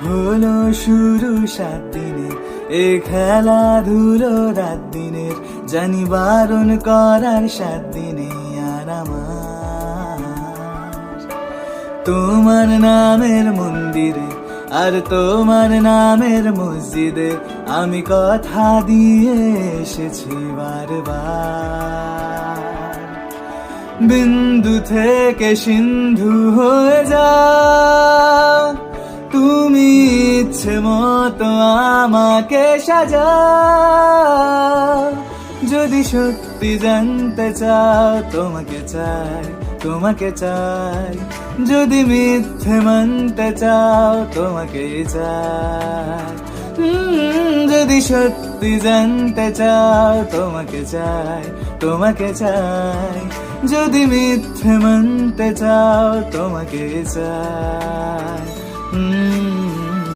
হলো শুরু 7 দিনে এ খেলাধুলো রাত দিনের, জানি বারণ করার 7 দিনে আর আমার তোমার নামের মন্দিরে আর তোমার নামের মসজিদে আমি কথা দিয়ে এসেছি বারবার। বিন্দু থেকে সিন্ধু হয়ে যাও তুমি, ইচ্ছে মতো আমাকে সাজাও। যদি সত্যি জানতে চাও তোমাকে চাই, তোমাকে চাই। যদি মিথ্যে মানতে চাও তোমাকে চাই। যদি সত্যি জানতে চাও তোমাকে চাই, তোমাকে চাই। যদি মিথ্যে মানতে চাও তোমাকে চাই।